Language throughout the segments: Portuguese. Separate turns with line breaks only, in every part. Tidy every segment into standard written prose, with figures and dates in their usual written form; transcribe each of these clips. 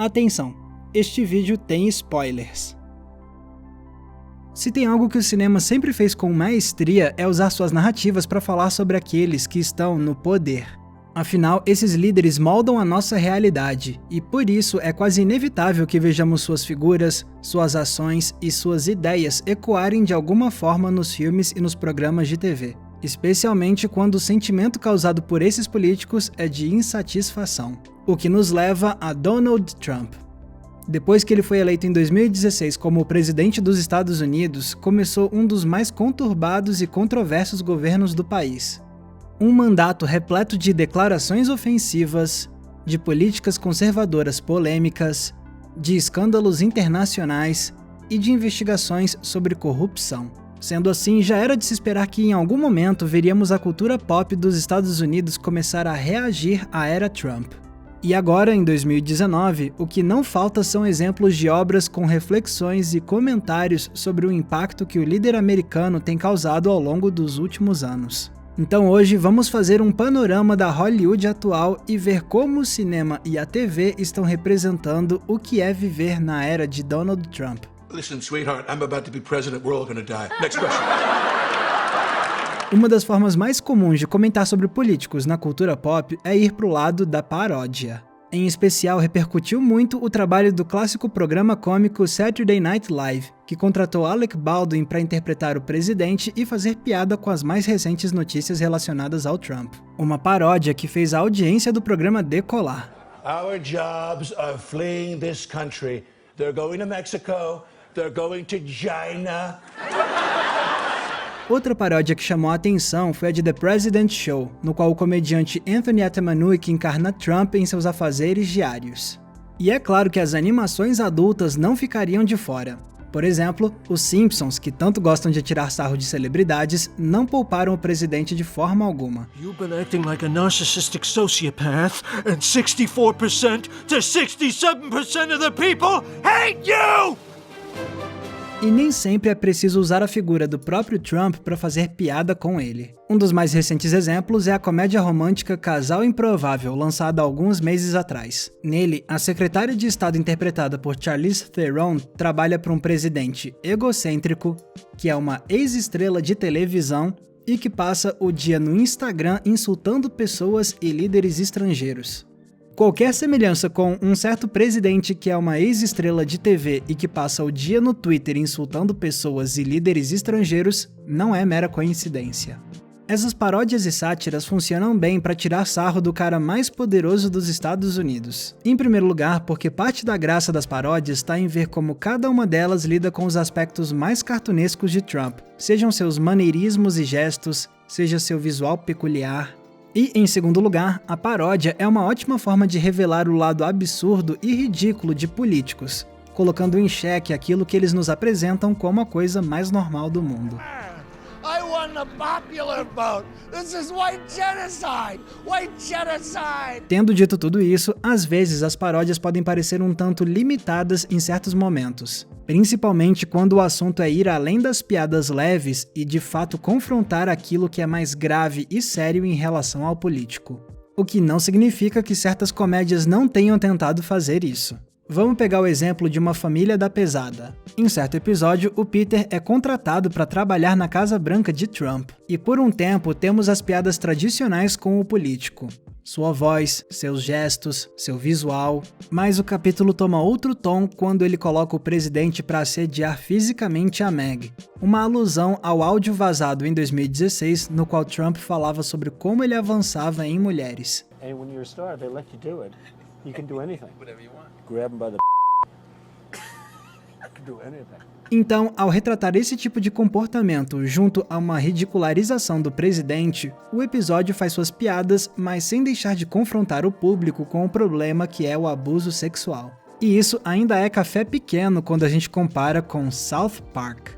Atenção, este vídeo tem spoilers. Se tem algo que o cinema sempre fez com maestria é usar suas narrativas para falar sobre aqueles que estão no poder. Afinal, esses líderes moldam a nossa realidade, e por isso é quase inevitável que vejamos suas figuras, suas ações e suas ideias ecoarem de alguma forma nos filmes e nos programas de TV. Especialmente quando o sentimento causado por esses políticos é de insatisfação. O que nos leva a Donald Trump. Depois que ele foi eleito em 2016 como o presidente dos Estados Unidos, começou um dos mais conturbados e controversos governos do país. Um mandato repleto de declarações ofensivas, de políticas conservadoras polêmicas, de escândalos internacionais e de investigações sobre corrupção. Sendo assim, já era de se esperar que em algum momento veríamos a cultura pop dos Estados Unidos começar a reagir à era Trump. E agora, em 2019, o que não falta são exemplos de obras com reflexões e comentários sobre o impacto que o líder americano tem causado ao longo dos últimos anos. Então hoje vamos fazer um panorama da Hollywood atual e ver como o cinema e a TV estão representando o que é viver na era de Donald Trump.
Listen, sweetheart, I'm about to be president, we're all gonna die. Next question.
Uma das formas mais comuns de comentar sobre políticos na cultura pop é ir pro lado da paródia. Em especial, repercutiu muito o trabalho do clássico programa cômico Saturday Night Live, que contratou Alec Baldwin para interpretar o presidente e fazer piada com as mais recentes notícias relacionadas ao Trump. Uma paródia que fez a audiência do programa decolar.
Our jobs are fleeing this country. They're going to Mexico. They're going to China.
Outra paródia que chamou a atenção foi a de The President Show, no qual o comediante Anthony Atamanouik encarna Trump em seus afazeres diários. E é claro que as animações adultas não ficariam de fora. Por exemplo, os Simpsons, que tanto gostam de tirar sarro de celebridades, não pouparam o presidente de forma alguma.
You've been acting like a narcissistic sociopath, and 64% to 67% of the people hate you!
E nem sempre é preciso usar a figura do próprio Trump para fazer piada com ele. Um dos mais recentes exemplos é a comédia romântica Casal Improvável, lançada há alguns meses atrás. Nele, a secretária de Estado interpretada por Charlize Theron trabalha para um presidente egocêntrico, que é uma ex-estrela de televisão e que passa o dia no Instagram insultando pessoas e líderes estrangeiros. Qualquer semelhança com um certo presidente que é uma ex-estrela de TV e que passa o dia no Twitter insultando pessoas e líderes estrangeiros não é mera coincidência. Essas paródias e sátiras funcionam bem para tirar sarro do cara mais poderoso dos Estados Unidos. Em primeiro lugar, porque parte da graça das paródias está em ver como cada uma delas lida com os aspectos mais cartunescos de Trump, sejam seus maneirismos e gestos, seja seu visual peculiar. E, em segundo lugar, a paródia é uma ótima forma de revelar o lado absurdo e ridículo de políticos, colocando em xeque aquilo que eles nos apresentam como a coisa mais normal do mundo.
I won the popular vote. This is white genocide. White genocide.
Tendo dito tudo isso, às vezes as paródias podem parecer um tanto limitadas em certos momentos, principalmente quando o assunto é ir além das piadas leves e de fato confrontar aquilo que é mais grave e sério em relação ao político. O que não significa que certas comédias não tenham tentado fazer isso. Vamos pegar o exemplo de Uma Família da Pesada. Em certo episódio, o Peter é contratado para trabalhar na Casa Branca de Trump, e por um tempo temos as piadas tradicionais com o político. Sua voz, seus gestos, seu visual, mas o capítulo toma outro tom quando ele coloca o presidente para assediar fisicamente a Meg, uma alusão ao áudio vazado em 2016 no qual Trump falava sobre como ele avançava em mulheres.
And when you're a star, they let you do it. You can do anything.
Whatever you want.
Grab them by the you can do anything.
Então, ao retratar esse tipo de comportamento junto a uma ridicularização do presidente, o episódio faz suas piadas, mas sem deixar de confrontar o público com o problema que é o abuso sexual. E isso ainda é café pequeno quando a gente compara com South Park.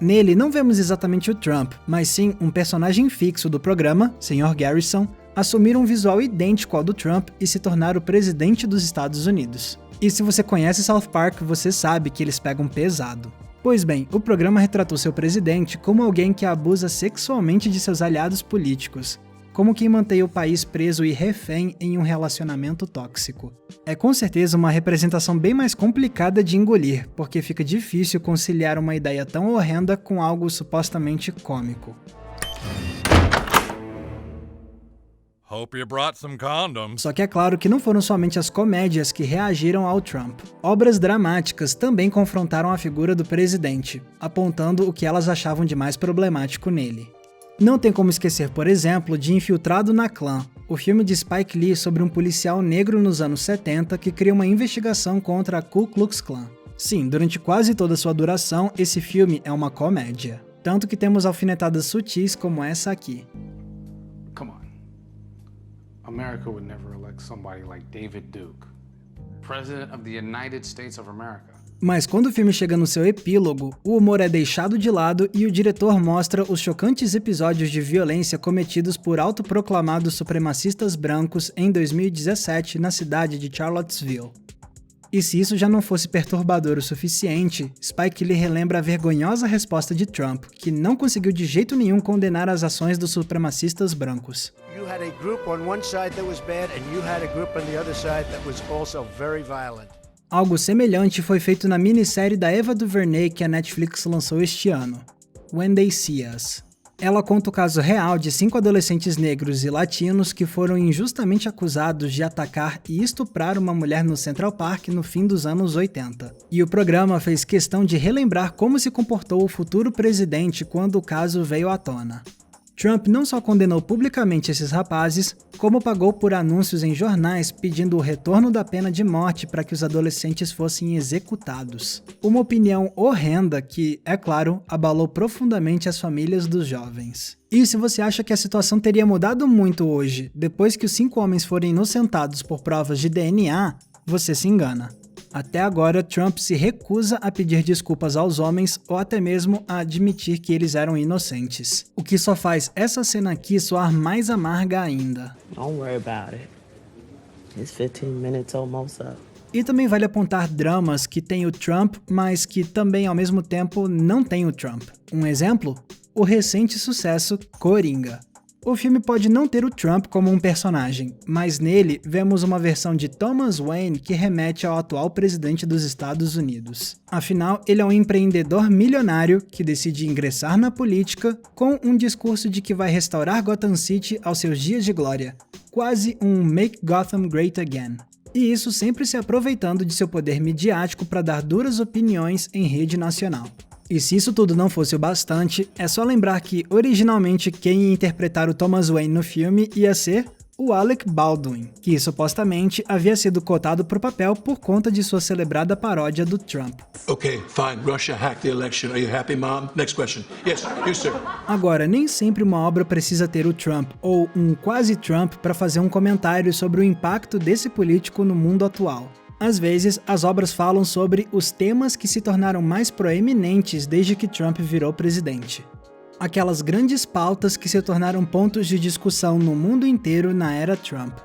Nele não vemos exatamente o Trump, mas sim um personagem fixo do programa, Sr. Garrison, assumir um visual idêntico ao do Trump e se tornar o presidente dos Estados Unidos. E se você conhece South Park, você sabe que eles pegam pesado. Pois bem, o programa retratou seu presidente como alguém que abusa sexualmente de seus aliados políticos, como quem mantém o país preso e refém em um relacionamento tóxico. É com certeza uma representação bem mais complicada de engolir, porque fica difícil conciliar uma ideia tão horrenda com algo supostamente cômico.
Hope you brought some condoms.
Só que é claro que não foram somente as comédias que reagiram ao Trump. Obras dramáticas também confrontaram a figura do presidente, apontando o que elas achavam de mais problemático nele. Não tem como esquecer, por exemplo, de Infiltrado na Clã, o filme de Spike Lee sobre um policial negro nos anos 70 que cria uma investigação contra a Ku Klux Klan. Sim, durante quase toda sua duração, esse filme é uma comédia. Tanto que temos alfinetadas sutis como essa aqui.
Come on. America would never elect somebody like David Duke, President of the United States of America.
Mas quando o filme chega no seu epílogo, o humor é deixado de lado e o diretor mostra os chocantes episódios de violência cometidos por autoproclamados supremacistas brancos em 2017 na cidade de Charlottesville. E se isso já não fosse perturbador o suficiente, Spike Lee relembra a vergonhosa resposta de Trump, que não conseguiu de jeito nenhum condenar as ações dos supremacistas brancos.
You had a group on one side that was bad and you had a group on the other side that was also very violent.
Algo semelhante foi feito na minissérie da Ava DuVernay que a Netflix lançou este ano, When They See Us. Ela conta o caso real de 5 adolescentes negros e latinos que foram injustamente acusados de atacar e estuprar uma mulher no Central Park no fim dos anos 80. E o programa fez questão de relembrar como se comportou o futuro presidente quando o caso veio à tona. Trump não só condenou publicamente esses rapazes, como pagou por anúncios em jornais pedindo o retorno da pena de morte para que os adolescentes fossem executados. Uma opinião horrenda que, é claro, abalou profundamente as famílias dos jovens. E se você acha que a situação teria mudado muito hoje, depois que os 5 homens forem inocentados por provas de DNA, você se engana. Até agora, Trump se recusa a pedir desculpas aos homens ou até mesmo a admitir que eles eram inocentes. O que só faz essa cena aqui soar mais amarga ainda.
Don't worry about it. It's 15 minutes almost up.
E também vale apontar dramas que tem o Trump, mas que também ao mesmo tempo não tem o Trump. Um exemplo? O recente sucesso Coringa. O filme pode não ter o Trump como um personagem, mas nele vemos uma versão de Thomas Wayne que remete ao atual presidente dos Estados Unidos. Afinal, ele é um empreendedor milionário que decide ingressar na política com um discurso de que vai restaurar Gotham City aos seus dias de glória, quase um Make Gotham Great Again. E isso sempre se aproveitando de seu poder midiático para dar duras opiniões em rede nacional. E se isso tudo não fosse o bastante, é só lembrar que, originalmente, quem ia interpretar o Thomas Wayne no filme ia ser o Alec Baldwin, que supostamente havia sido cotado para o papel por conta de sua celebrada paródia do Trump.
Okay, fine. Russia hacked the election. Are you happy, Mom? Next question. Yes, you, sir.
Agora, nem sempre uma obra precisa ter o Trump ou um quase Trump para fazer um comentário sobre o impacto desse político no mundo atual. Às vezes, as obras falam sobre os temas que se tornaram mais proeminentes desde que Trump virou presidente. Aquelas grandes pautas que se tornaram pontos de discussão no mundo inteiro na era Trump.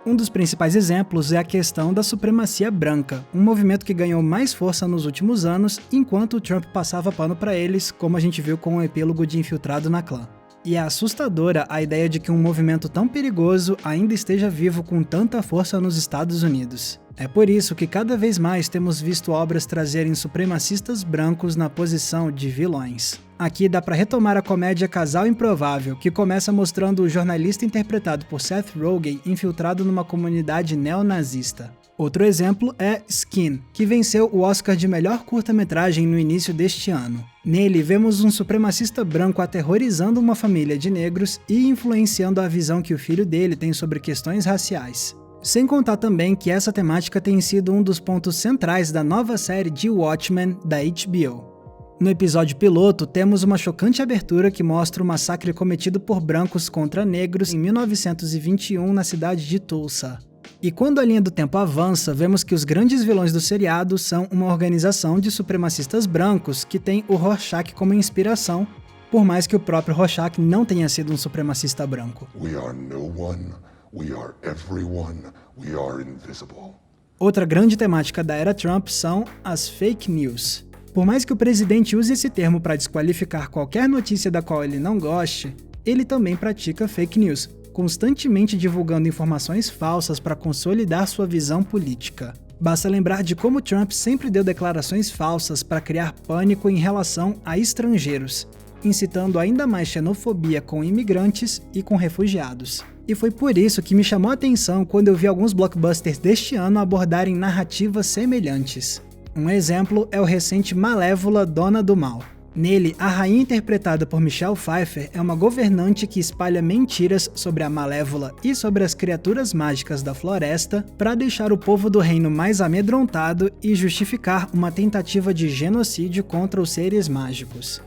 Um dos principais exemplos é a questão da supremacia branca, um movimento que ganhou mais força nos últimos anos, enquanto o Trump passava pano para eles, como a gente viu com o epílogo de Infiltrado na Clã. E é assustadora a ideia de que um movimento tão perigoso ainda esteja vivo com tanta força nos Estados Unidos. É por isso que cada vez mais temos visto obras trazerem supremacistas brancos na posição de vilões. Aqui dá para retomar a comédia Casal Improvável, que começa mostrando o jornalista interpretado por Seth Rogen infiltrado numa comunidade neonazista. Outro exemplo é Skin, que venceu o Oscar de melhor curta-metragem no início deste ano. Nele, vemos um supremacista branco aterrorizando uma família de negros e influenciando a visão que o filho dele tem sobre questões raciais. Sem contar também que essa temática tem sido um dos pontos centrais da nova série de Watchmen da HBO. No episódio piloto, temos uma chocante abertura que mostra o massacre cometido por brancos contra negros em 1921 na cidade de Tulsa. E quando a linha do tempo avança, vemos que os grandes vilões do seriado são uma organização de supremacistas brancos que tem o Rorschach como inspiração, por mais que o próprio Rorschach não tenha sido um supremacista branco.
We are no one. We are everyone. We are invisible.
Outra grande temática da era Trump são as fake news. Por mais que o presidente use esse termo para desqualificar qualquer notícia da qual ele não goste, ele também pratica fake news. constantemente divulgando informações falsas para consolidar sua visão política. Basta lembrar de como Trump sempre deu declarações falsas para criar pânico em relação a estrangeiros, incitando ainda mais xenofobia com imigrantes e com refugiados. E foi por isso que me chamou a atenção quando eu vi alguns blockbusters deste ano abordarem narrativas semelhantes. Um exemplo é o recente Malévola, Dona do Mal. Nele, a rainha interpretada por Michelle Pfeiffer é uma governante que espalha mentiras sobre a Malévola e sobre as criaturas mágicas da floresta para deixar o povo do reino mais amedrontado e justificar uma tentativa de genocídio contra os seres mágicos.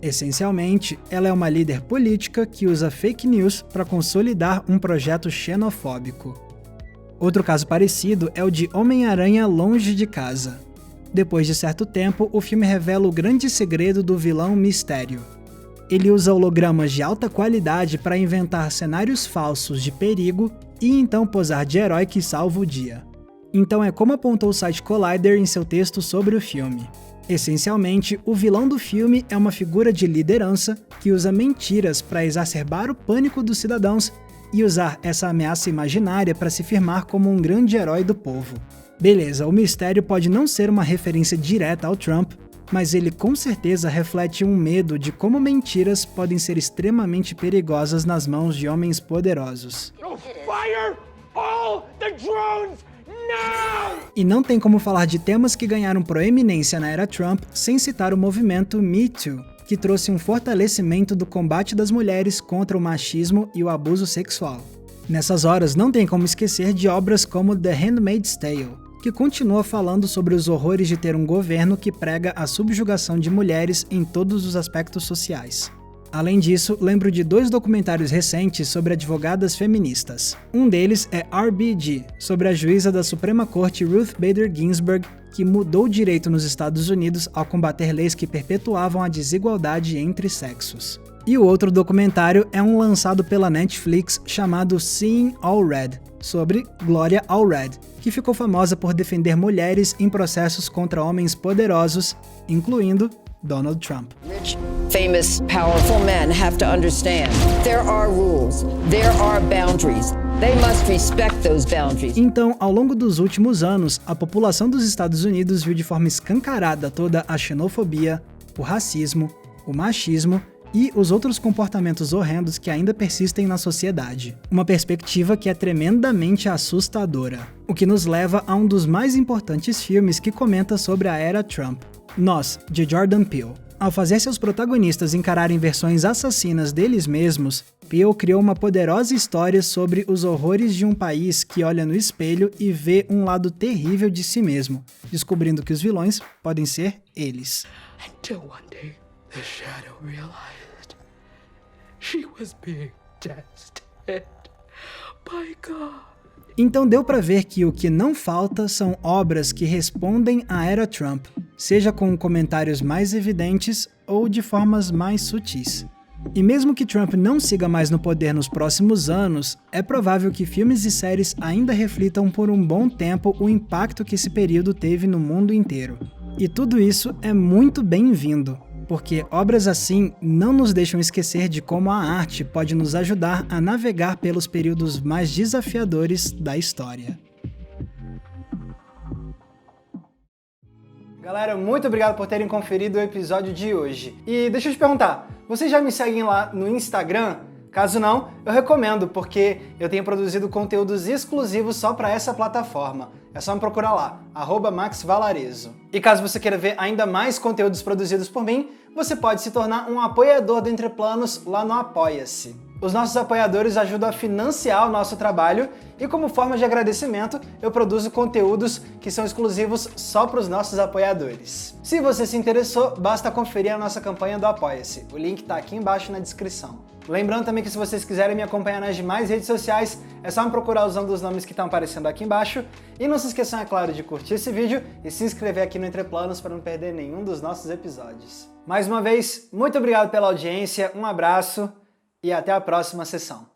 Essencialmente, ela é uma líder política que usa fake news para consolidar um projeto xenofóbico. Outro caso parecido é o de Homem-Aranha Longe de Casa. Depois de certo tempo, o filme revela o grande segredo do vilão Mistério. Ele usa hologramas de alta qualidade para inventar cenários falsos de perigo e então posar de herói que salva o dia. Então é como apontou o site Collider em seu texto sobre o filme. Essencialmente, o vilão do filme é uma figura de liderança que usa mentiras para exacerbar o pânico dos cidadãos e usar essa ameaça imaginária para se firmar como um grande herói do povo. Beleza, o Mistério pode não ser uma referência direta ao Trump, mas ele com certeza reflete um medo de como mentiras podem ser extremamente perigosas nas mãos de homens poderosos.
Fire all the drones now!
E não tem como falar de temas que ganharam proeminência na era Trump sem citar o movimento Me Too, que trouxe um fortalecimento do combate das mulheres contra o machismo e o abuso sexual. Nessas horas, não tem como esquecer de obras como The Handmaid's Tale, que continua falando sobre os horrores de ter um governo que prega a subjugação de mulheres em todos os aspectos sociais. Além disso, lembro de 2 documentários recentes sobre advogadas feministas. Um deles é RBG, sobre a juíza da Suprema Corte Ruth Bader Ginsburg, que mudou o direito nos Estados Unidos ao combater leis que perpetuavam a desigualdade entre sexos. E o outro documentário é um lançado pela Netflix chamado Seeing Allred, sobre Gloria Allred, que ficou famosa por defender mulheres em processos contra homens poderosos, incluindo Donald Trump.
Rich, famous, powerful men have to understand there are rules, there are boundaries. They must respect those boundaries.
Então, ao longo dos últimos anos, a população dos Estados Unidos viu de forma escancarada toda a xenofobia, o racismo, o machismo e os outros comportamentos horrendos que ainda persistem na sociedade. Uma perspectiva que é tremendamente assustadora. O que nos leva a um dos mais importantes filmes que comenta sobre a era Trump, Nós, de Jordan Peele. Ao fazer seus protagonistas encararem versões assassinas deles mesmos, Peele criou uma poderosa história sobre os horrores de um país que olha no espelho e vê um lado terrível de si mesmo, descobrindo que os vilões podem ser eles.
Until one day, the shadow realized she was being tested by God.
Então deu pra ver que o que não falta são obras que respondem à era Trump, seja com comentários mais evidentes ou de formas mais sutis. E mesmo que Trump não siga mais no poder nos próximos anos, é provável que filmes e séries ainda reflitam por um bom tempo o impacto que esse período teve no mundo inteiro. E tudo isso é muito bem-vindo, porque obras assim não nos deixam esquecer de como a arte pode nos ajudar a navegar pelos períodos mais desafiadores da história. Galera, muito obrigado por terem conferido o episódio de hoje. E deixa eu te perguntar, vocês já me seguem lá no Instagram? Caso não, eu recomendo, porque eu tenho produzido conteúdos exclusivos só para essa plataforma. É só me procurar lá, @maxvalarezo. E caso você queira ver ainda mais conteúdos produzidos por mim, você pode se tornar um apoiador do Entre Planos lá no Apoia-se. Os nossos apoiadores ajudam a financiar o nosso trabalho e, como forma de agradecimento, eu produzo conteúdos que são exclusivos só para os nossos apoiadores. Se você se interessou, basta conferir a nossa campanha do Apoia-se. O link está aqui embaixo na descrição. Lembrando também que se vocês quiserem me acompanhar nas demais redes sociais, é só me procurar usando os nomes que estão aparecendo aqui embaixo. E não se esqueçam, é claro, de curtir esse vídeo e se inscrever aqui no Entre Planos para não perder nenhum dos nossos episódios. Mais uma vez, muito obrigado pela audiência, um abraço e até a próxima sessão.